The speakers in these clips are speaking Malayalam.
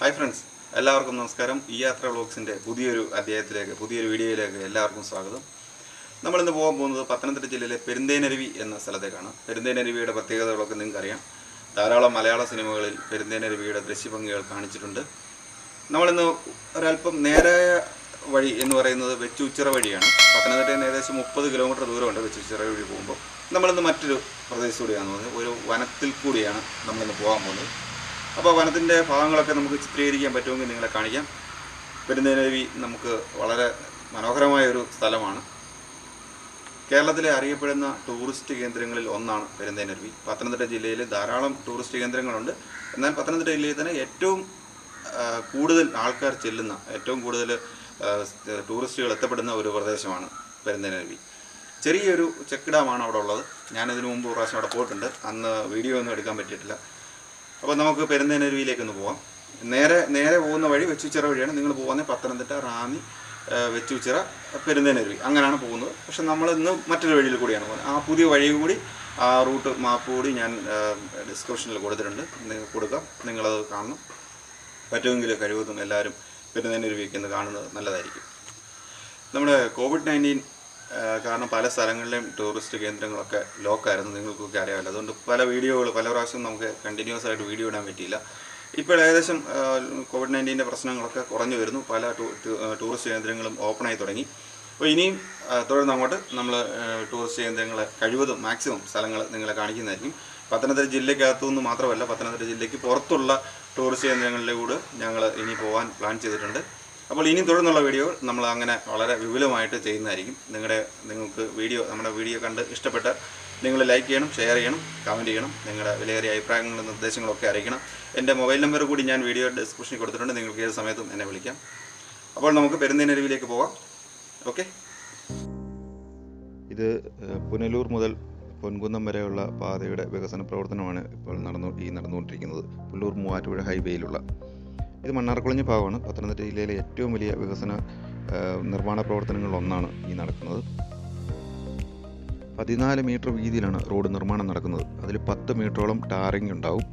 ഹായ് ഫ്രണ്ട്സ്, എല്ലാവർക്കും നമസ്കാരം. eYathra വ്ളോഗ്സിൻ്റെ പുതിയൊരു വീഡിയോയിലേക്ക് എല്ലാവർക്കും സ്വാഗതം. നമ്മളിന്ന് പോകാൻ പോകുന്നത് പത്തനംതിട്ട ജില്ലയിലെ പെരുന്തേനരുവി എന്ന സ്ഥലത്തേക്കാണ്. പെരുന്തേനരുവിയുടെ പ്രത്യേകതകളൊക്കെ നിങ്ങൾക്കറിയാം. ധാരാളം മലയാള സിനിമകളിൽ പെരുന്തേനരുവിയുടെ ദൃശ്യഭംഗികൾ കാണിച്ചിട്ടുണ്ട്. നമ്മളിന്ന് ഒരല്പം നേരായ വഴി എന്ന് പറയുന്നത് വെച്ചൂച്ചിറ വഴിയാണ്. പത്തനംതിട്ടയിൽ നിന്ന് ഏകദേശം 30 കിലോമീറ്റർ ദൂരമുണ്ട് വെച്ചൂച്ചിറ വഴി പോകുമ്പോൾ. നമ്മളിന്ന് മറ്റൊരു പ്രദേശത്ത് കൂടിയാണ് പോകുന്നത്. ഒരു വനത്തിൽ കൂടിയാണ് നമ്മളിന്ന് പോകാൻ പോകുന്നത്. അപ്പോൾ വനത്തിൻ്റെ ഭാഗങ്ങളൊക്കെ നമുക്ക് ചിത്രീകരിക്കാൻ പറ്റുമെങ്കിൽ നിങ്ങളെ കാണിക്കാം. പെരുന്തേനരുവി നമുക്ക് വളരെ മനോഹരമായൊരു സ്ഥലമാണ്. കേരളത്തിലെ അറിയപ്പെടുന്ന ടൂറിസ്റ്റ് കേന്ദ്രങ്ങളിൽ ഒന്നാണ് പെരുന്തേനരുവി. പത്തനംതിട്ട ജില്ലയിൽ ധാരാളം ടൂറിസ്റ്റ് കേന്ദ്രങ്ങളുണ്ട്. എന്നാൽ പത്തനംതിട്ട ജില്ലയിൽ തന്നെ ഏറ്റവും കൂടുതൽ ആൾക്കാർ ചെല്ലുന്ന, ഏറ്റവും കൂടുതൽ ടൂറിസ്റ്റുകൾ എത്തപ്പെടുന്ന ഒരു പ്രദേശമാണ് പെരുന്തേനരുവി. ചെറിയൊരു ചെക്ക് ഡാമാണ് അവിടെ ഉള്ളത്. ഞാനിതിനു മുമ്പ് ഒരു പ്രാവശ്യം അവിടെ പോയിട്ടുണ്ട്. അന്ന് വീഡിയോ ഒന്നും എടുക്കാൻ പറ്റിയിട്ടില്ല. അപ്പോൾ നമുക്ക് പെരുന്തേനരുവിയിലേക്കൊന്ന് പോകാം. നേരെ പോകുന്ന വഴി വെച്ചൂച്ചിറ വഴിയാണ്. നിങ്ങൾ പോകുന്നത് പത്തനംതിട്ട, റാന്നി, വെച്ചൂച്ചിറ, പെരുന്തേനരുവി അങ്ങനെയാണ് പോകുന്നത്. പക്ഷെ നമ്മൾ ഇന്ന് മറ്റൊരു വഴിയിൽ കൂടിയാണ് പോകുന്നത്. ആ പുതിയ വഴി കൂടി, ആ റൂട്ട് മാപ്പ് കൂടി ഞാൻ ഡിസ്ക്രിപ്ഷനിൽ കൊടുത്തിട്ടുണ്ട്. കൊടുക്കാം, നിങ്ങളത് കാണണം. പറ്റുമെങ്കിൽ കഴിവതും എല്ലാവരും പെരുന്തേനരുവിയൊക്കെ ഒന്ന് കാണുന്നത് നല്ലതായിരിക്കും. നമ്മുടെ COVID-19 കാരണം പല സ്ഥലങ്ങളിലെയും ടൂറിസ്റ്റ് കേന്ദ്രങ്ങളൊക്കെ ലോക്കായിരുന്നു. നിങ്ങൾക്കൊക്കെ അറിയാമല്ലോ. അതുകൊണ്ട് പല പ്രാവശ്യം നമുക്ക് കണ്ടിന്യൂസ് ആയിട്ട് വീഡിയോ ഇടാൻ പറ്റിയില്ല. ഇപ്പോൾ ഏകദേശം COVID-19 പ്രശ്നങ്ങളൊക്കെ കുറഞ്ഞു വരുന്നു. പല ടൂറിസ്റ്റ് കേന്ദ്രങ്ങളും ഓപ്പണായി തുടങ്ങി. അപ്പോൾ ഇനിയും തുടർന്ന് അങ്ങോട്ട് നമ്മൾ ടൂറിസ്റ്റ് കേന്ദ്രങ്ങളെ കഴിവതും മാക്സിമം സ്ഥലങ്ങൾ നിങ്ങളെ കാണിക്കുന്നതായിരിക്കും. പത്തനംതിട്ട ജില്ലയ്ക്കകത്തുനിന്ന് മാത്രമല്ല, പത്തനംതിട്ട ജില്ലയ്ക്ക് പുറത്തുള്ള ടൂറിസ്റ്റ് കേന്ദ്രങ്ങളിലൂടെ ഞങ്ങൾ ഇനി പോകാൻ പ്ലാൻ ചെയ്തിട്ടുണ്ട്. അപ്പോൾ ഇനി തുടർന്നുള്ള വീഡിയോകൾ നമ്മൾ അങ്ങനെ വളരെ വിപുലമായിട്ട് ചെയ്യുന്നതായിരിക്കും. നമ്മുടെ വീഡിയോ കണ്ട് ഇഷ്ടപ്പെട്ട നിങ്ങൾ ലൈക്ക് ചെയ്യണം, ഷെയർ ചെയ്യണം, കമൻറ്റ് ചെയ്യണം. നിങ്ങളുടെ വിലയേറിയ അഭിപ്രായങ്ങളും നിർദ്ദേശങ്ങളൊക്കെ അറിയിക്കണം. എൻ്റെ മൊബൈൽ നമ്പർ കൂടി ഞാൻ വീഡിയോ ഡിസ്ക്രിപ്ഷനിൽ കൊടുത്തിട്ടുണ്ട്. നിങ്ങൾക്ക് ഏത് സമയത്തും എന്നെ വിളിക്കാം. അപ്പോൾ നമുക്ക് പെരുന്തേനരുവിയിലേക്ക് പോകാം. ഓക്കെ. ഇത് പുനലൂർ മുതൽ പൊൻകുന്നം വരെയുള്ള പാതയുടെ വികസന പ്രവർത്തനമാണ് ഇപ്പോൾ നടന്നുകൊണ്ടിരിക്കുന്നത്. പുനലൂർ മൂവാറ്റുപുഴ ഹൈവേയിലുള്ള ഇത് മണ്ണാർക്കുളഞ്ഞി ഭാഗമാണ്. പത്തനംതിട്ട ജില്ലയിലെ ഏറ്റവും വലിയ വികസന നിർമ്മാണ പ്രവർത്തനങ്ങളിലൊന്നാണ് ഈ നടക്കുന്നത്. 14 മീറ്റർ വീതിയിലാണ് റോഡ് നിർമ്മാണം നടക്കുന്നത്. അതിൽ 10 മീറ്ററോളം ടാറിങ് ഉണ്ടാവും.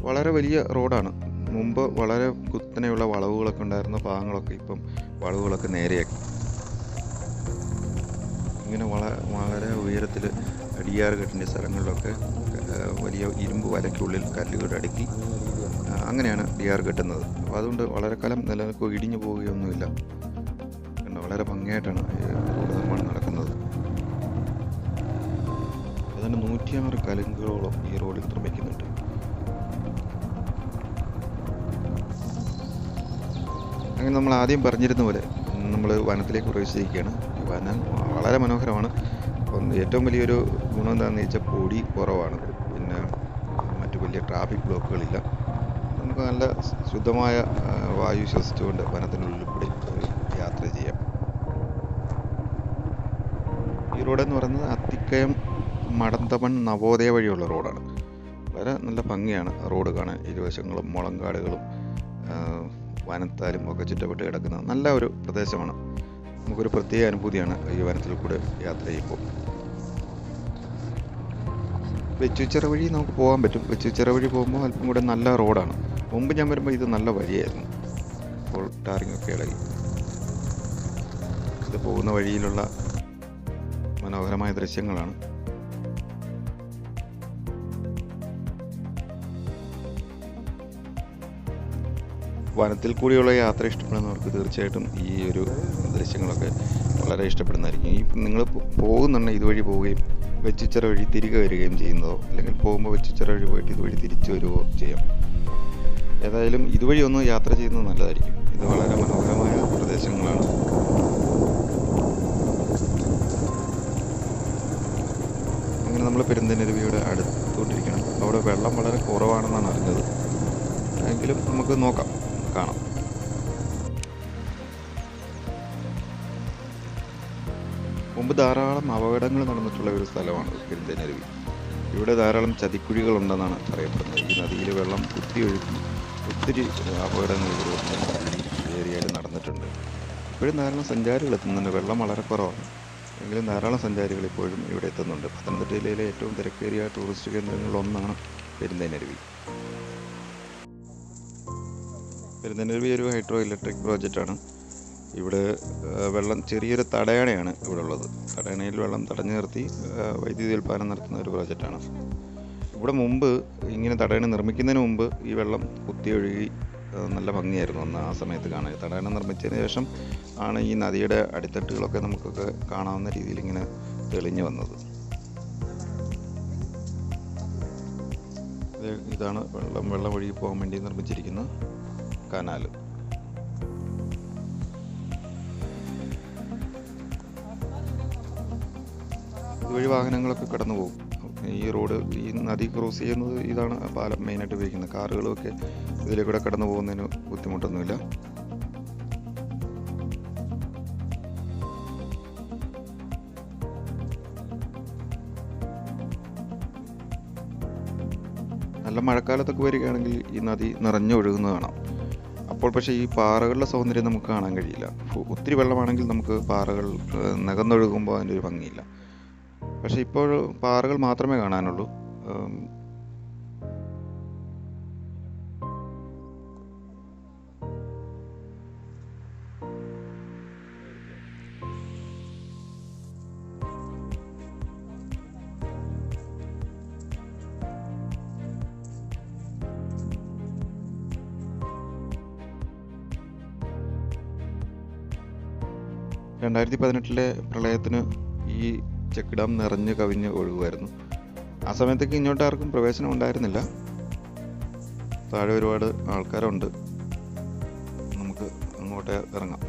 വളരെ വലിയ റോഡാണ്. മുമ്പ് വളരെ കുത്തനെയുള്ള വളവുകളൊക്കെ ഉണ്ടായിരുന്ന ഭാഗങ്ങളൊക്കെ ഇപ്പം വളവുകളൊക്കെ നേരെയാക്കി. ഇങ്ങനെ വളരെ ഉയരത്തിൽ അടിയാർ കെട്ടിൻ്റെ സ്ഥലങ്ങളിലൊക്കെ വലിയ ഇരുമ്പ് വലയ്ക്കുള്ളിൽ കല്ലുകൾ അടുക്കി അങ്ങനെയാണ് ഡിയാർ കെട്ടുന്നത്. അപ്പോൾ അതുകൊണ്ട് വളരെ കാലം നിലനിൽക്കുകയോ ഇടിഞ്ഞു പോവുകയൊന്നുമില്ല. വളരെ ഭംഗിയായിട്ടാണ് റോഡ് നിർമ്മാണം നടക്കുന്നത്. അതിന് 106 കലുങ്കുകളോളം ഈ റോഡിൽ നിർമ്മിക്കുന്നുണ്ട്. അങ്ങനെ നമ്മൾ ആദ്യം പറഞ്ഞിരുന്ന പോലെ നമ്മൾ വനത്തിലേക്ക് പ്രവേശിക്കുകയാണ്. വനം വളരെ മനോഹരമാണ്. അപ്പം ഏറ്റവും വലിയൊരു ഗുണം എന്താണെന്ന് വെച്ചാൽ പൊടി കുറവാണ്. പിന്നെ മറ്റു വലിയ ട്രാഫിക് ബ്ലോക്കുകളില്ല. നമുക്ക് നല്ല ശുദ്ധമായ വായു ശ്വസിച്ചുകൊണ്ട് വനത്തിനുള്ളിൽ കൂടി യാത്ര ചെയ്യാം. ഈ റോഡെന്ന് പറയുന്നത് അത്തിക്കയം മടന്തമൺ നവോദയ വഴിയുള്ള റോഡാണ്. വളരെ നല്ല ഭംഗിയാണ് റോഡ് കാണാൻ. ഇരുവശങ്ങളും മുളങ്കാടുകളും വനത്താലും ഒക്കെ ചുറ്റപ്പെട്ട് കിടക്കുന്ന നല്ല ഒരു പ്രദേശമാണ്. നമുക്കൊരു പ്രത്യേക അനുഭൂതിയാണ് ഈ വനത്തിൽ കൂടെ യാത്ര ചെയ്യുമ്പോൾ. വെച്ചൂച്ചിറ വഴി നമുക്ക് പോകാൻ പറ്റും. വെച്ചൂച്ചിറ വഴി പോകുമ്പോൾ അല്പം കൂടെ നല്ല റോഡാണ്. മുമ്പ് ഞാൻ വരുമ്പോൾ ഇത് നല്ല വഴിയായിരുന്നു. ഇപ്പോൾ ടാറിങ്ങൊക്കെ ഇളകി. ഇത് പോകുന്ന വഴിയിലുള്ള മനോഹരമായ ദൃശ്യങ്ങളാണ്. വനത്തിൽ കൂടിയുള്ള യാത്ര ഇഷ്ടപ്പെടുന്നവർക്ക് തീർച്ചയായിട്ടും ഈ ഒരു ദൃശ്യങ്ങളൊക്കെ വളരെ ഇഷ്ടപ്പെടുന്നതായിരിക്കും. ഈ നിങ്ങൾ പോകുന്നുണ്ടെങ്കിൽ ഇതുവഴി പോവുകയും വെച്ചൂച്ചിറ വഴി തിരികെ വരികയും ചെയ്യുന്നതോ, അല്ലെങ്കിൽ പോകുമ്പോൾ വെച്ചൂച്ചിറ വഴി പോയിട്ട് ഇതുവഴി തിരിച്ചു വരികയോ ചെയ്യാം. ഏതായാലും ഇതുവഴി ഒന്ന് യാത്ര ചെയ്യുന്നത് നല്ലതായിരിക്കും. ഇത് വളരെ മനോഹരമായ പ്രദേശങ്ങളാണ്. അങ്ങനെ നമ്മൾ പെരുന്തേനരുവിയുടെ അടുത്തുകൊണ്ടിരിക്കണം. അവിടെ വെള്ളം വളരെ കുറവാണെന്നാണ് അറിഞ്ഞത്. എങ്കിലും നമുക്ക് നോക്കാം, കാണാം. മുമ്പ് ധാരാളം അപകടങ്ങൾ നടന്നിട്ടുള്ള ഒരു സ്ഥലമാണ് പെരുന്തേനരുവി. ഇവിടെ ധാരാളം ചതിക്കുഴികളുണ്ടെന്നാണ് പറയപ്പെടുന്നത്. ഈ നദിയിൽ വെള്ളം കുത്തിയൊഴുക്കി ഒത്തിരി അപകടങ്ങൾ ഈ ഏരിയയിൽ നടന്നിട്ടുണ്ട്. ഇപ്പോഴും ധാരാളം സഞ്ചാരികൾ എത്തുന്നുണ്ട്. വെള്ളം വളരെ കുറവാണ്, എങ്കിലും ധാരാളം സഞ്ചാരികൾ ഇപ്പോഴും ഇവിടെ എത്തുന്നുണ്ട്. പത്തനംതിട്ട ജില്ലയിലെ ഏറ്റവും തിരക്കേറിയ ടൂറിസ്റ്റ് കേന്ദ്രങ്ങളിലൊന്നാണ് പെരുന്തേനരുവി. പെരുന്തേനരുവി ഒരു ഹൈഡ്രോ ഇലക്ട്രിക് പ്രോജക്റ്റാണ്. ഇവിടെ വെള്ളം ചെറിയൊരു തടയണയാണ് ഇവിടെ ഉള്ളത്. തടയണയിൽ വെള്ളം തടഞ്ഞു നിർത്തി വൈദ്യുതി ഉൽപ്പാദനം നടത്തുന്ന ഒരു പ്രോജക്റ്റാണ്. ഇവിടെ മുമ്പ് ഇങ്ങനെ തടയണ നിർമ്മിക്കുന്നതിന് മുമ്പ് ഈ വെള്ളം കുത്തിയൊഴുകി നല്ല ഭംഗിയായിരുന്നു അന്ന് ആ സമയത്ത് കാണാൻ. തടയണ നിർമ്മിച്ചതിന് ശേഷം ആണ് ഈ നദിയുടെ അടിത്തട്ടുകളൊക്കെ നമുക്കൊക്കെ കാണാവുന്ന രീതിയിൽ ഇങ്ങനെ തെളിഞ്ഞു വന്നത്. ഇതാണ് വെള്ളം ഒഴുകി പോകാൻ വേണ്ടി നിർമ്മിച്ചിരിക്കുന്ന കനാൽ. ഇതുവഴി വാഹനങ്ങളൊക്കെ കടന്നു പോകും. ഈ റോഡ്, ഈ നദി ക്രോസ് ചെയ്യുന്നത് ഇതാണ് പാലം മെയിനായിട്ട് ഉപയോഗിക്കുന്നത്. കാറുകളുമൊക്കെ ഇതിലെ കൂടെ കടന്നു പോകുന്നതിന് ബുദ്ധിമുട്ടൊന്നുമില്ല. നല്ല മഴക്കാലത്തൊക്കെ വരികയാണെങ്കിൽ ഈ നദി നിറഞ്ഞൊഴുകുന്നത് കാണാം. അപ്പോൾ പക്ഷേ ഈ പാറകളുടെ സൗന്ദര്യം നമുക്ക് കാണാൻ കഴിയില്ല. ഒത്തിരി വെള്ളമാണെങ്കിൽ നമുക്ക് പാറകൾ നികന്നൊഴുകുമ്പോൾ അതിൻ്റെ ഒരു ഭംഗിയില്ല. പക്ഷേ ഇപ്പോൾ പാറകൾ മാത്രമേ കാണാനുള്ളൂ. 2018 പ്രളയത്തിന് ഈ ചെക്ക് ഡാം നിറഞ്ഞ് കവിഞ്ഞ് ഒഴുകുമായിരുന്നു. ആ സമയത്തേക്ക് ഇങ്ങോട്ട് ആർക്കും പ്രവേശനം ഉണ്ടായിരുന്നില്ല. താഴെ ഒരുപാട് ആൾക്കാരുണ്ട്. നമുക്ക് അങ്ങോട്ട് ഇറങ്ങാം.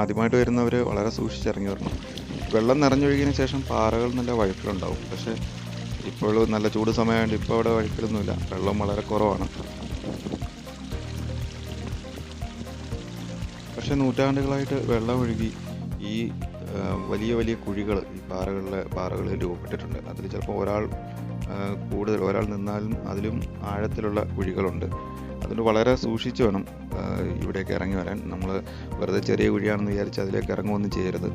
ആദ്യമായിട്ട് വരുന്നവർ വളരെ സൂക്ഷിച്ചിറങ്ങി വരണം. വെള്ളം നിറഞ്ഞൊഴുകിയതിന് ശേഷം പാറകൾ നല്ല വഴുക്കലുണ്ടാവും. പക്ഷേ ഇപ്പോൾ നല്ല ചൂട് സമയമായതുകൊണ്ട് ഇപ്പോൾ അവിടെ വഴുക്കലൊന്നുമില്ല. വെള്ളം വളരെ കുറവാണ്. പക്ഷെ നൂറ്റാണ്ടുകളായിട്ട് വെള്ളം ഒഴുകി ഈ വലിയ വലിയ കുഴികൾ ഈ പാറകളിൽ രൂപപ്പെട്ടിട്ടുണ്ട്. അതിൽ ചിലപ്പോൾ ഒരാൾ നിന്നാലും അതിലും ആഴത്തിലുള്ള കുഴികളുണ്ട്. അതുകൊണ്ട് വളരെ സൂക്ഷിച്ച് വേണം ഇവിടേക്ക് ഇറങ്ങി വരാൻ. നമ്മൾ വെറുതെ ചെറിയ കുഴിയാണെന്ന് വിചാരിച്ച് അതിലേക്ക് ഇറങ്ങുമൊന്നും ചെയ്യരുത്.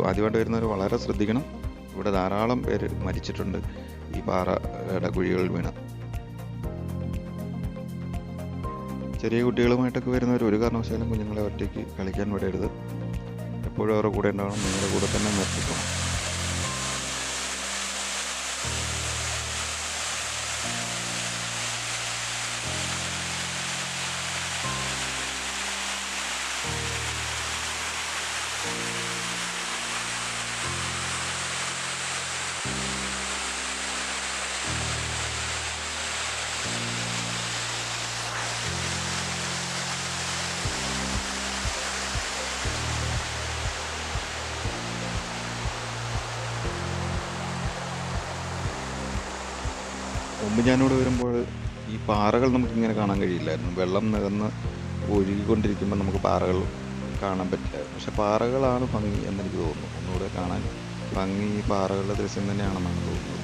ആദ്യമായിട്ട് വരുന്നവർ വളരെ ശ്രദ്ധിക്കണം. ഇവിടെ ധാരാളം പേര് മരിച്ചിട്ടുണ്ട് ഈ പാറയുടെ കുഴികളിൽ വീണ്. ചെറിയ കുട്ടികളുമായിട്ടൊക്കെ വരുന്നവർ ഒരു കാരണവശാലും കുഞ്ഞുങ്ങളെ ഒറ്റയ്ക്ക് കളിക്കാൻ വിടരുത്. എപ്പോഴും അവരുടെ കൂടെ ഉണ്ടാവണം. നിങ്ങളുടെ കൂടെ തന്നെ നിർത്തിക്കണം. മുമ്പ് ഞാനിവിടെ വരുമ്പോൾ ഈ പാറകൾ നമുക്കിങ്ങനെ കാണാൻ കഴിയില്ലായിരുന്നു. വെള്ളം നികന്ന് ഒഴുകിക്കൊണ്ടിരിക്കുമ്പോൾ നമുക്ക് പാറകൾ കാണാൻ പറ്റില്ല. പക്ഷെ പാറകളാണ് ഭംഗി എന്നെനിക്ക് തോന്നുന്നു. ഒന്നുകൂടെ കാണാൻ ഭംഗി ഈ പാറകളുടെ ദൃശ്യം തന്നെയാണെന്നാണ് തോന്നുന്നത്.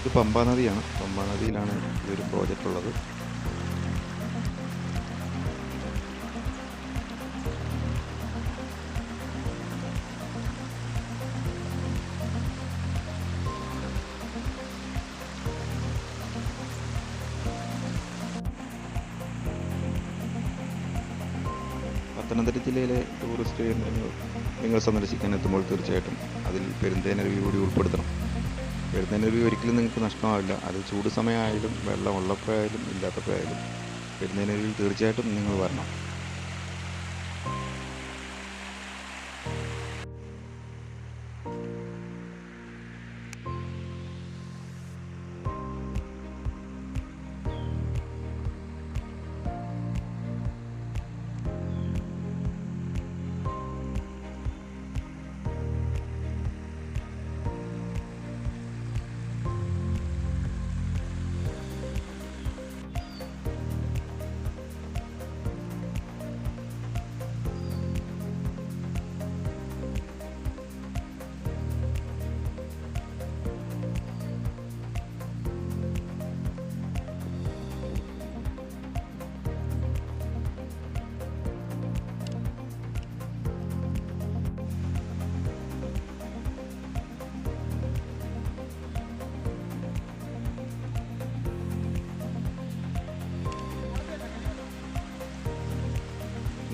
ഇത് പമ്പാ നദിയാണ്. പമ്പാ നദിയിലാണ് ഈ ഒരു പ്രോജക്റ്റ് ഉള്ളത്. പത്തനംതിട്ട ജില്ലയിലെ ടൂറിസ്റ്റ് കേന്ദ്രങ്ങൾ നിങ്ങൾ സന്ദർശിക്കാൻ എത്തുമ്പോൾ തീർച്ചയായിട്ടും അതിൽ പെരുന്തേനരുവി കൂടി ഉൾപ്പെടുത്തണം. പെരുന്തേനരുവി ഒരിക്കലും നിങ്ങൾക്ക് നഷ്ടമാവില്ല. അത് ചൂട് സമയമായാലും വെള്ളം ഉള്ളപ്പോഴായാലും ഇല്ലാത്തപ്പോഴായാലും പെരുന്തേനരുവിയിൽ തീർച്ചയായിട്ടും നിങ്ങൾ വരണം.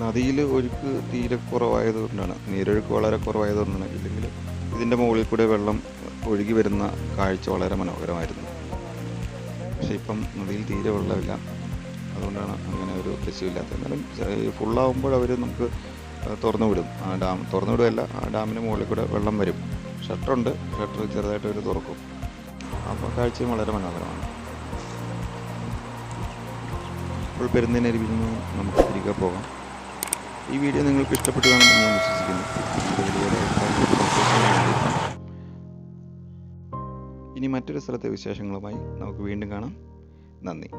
നദിയിൽ ഒഴുക്ക് തീരെ കുറവായതുകൊണ്ടാണ്, നീരൊഴുക്ക് വളരെ കുറവായതുകൊണ്ടാണ്. ഇല്ലെങ്കിൽ ഇതിൻ്റെ മുകളിൽ കൂടെ വെള്ളം ഒഴുകി വരുന്ന കാഴ്ച വളരെ മനോഹരമായിരുന്നു. പക്ഷേ ഇപ്പം നദിയിൽ തീരെ വെള്ളമില്ല, അതുകൊണ്ടാണ് അങ്ങനെ ഒരു ദൃശ്യമില്ലാത്തത്. എന്നാലും ഫുള്ളാകുമ്പോൾ അവർ നമുക്ക് തുറന്നു വിടും. ആ ഡാം തുറന്നു വിടുകയല്ല, ആ ഡാമിന് മുകളിൽ കൂടെ വെള്ളം വരും. ഷട്ടറുണ്ട്, ഷട്ടർ ചെറുതായിട്ട് അവർ തുറക്കും. അപ്പോൾ കാഴ്ചയും വളരെ മനോഹരമാണ്. ഇപ്പോൾ പെരുന്തേനരുവിയിൽ നിന്ന് നമുക്ക് തിരികെ പോകാം. ഈ വീഡിയോ നിങ്ങൾക്ക് ഇഷ്ടപ്പെട്ടു കാണുമെന്ന് ഞാൻ വിശ്വസിക്കുന്നു. ഇനി മറ്റൊരു സ്ഥലത്തെ വിശേഷങ്ങളുമായി നമുക്ക് വീണ്ടും കാണാം. നന്ദി.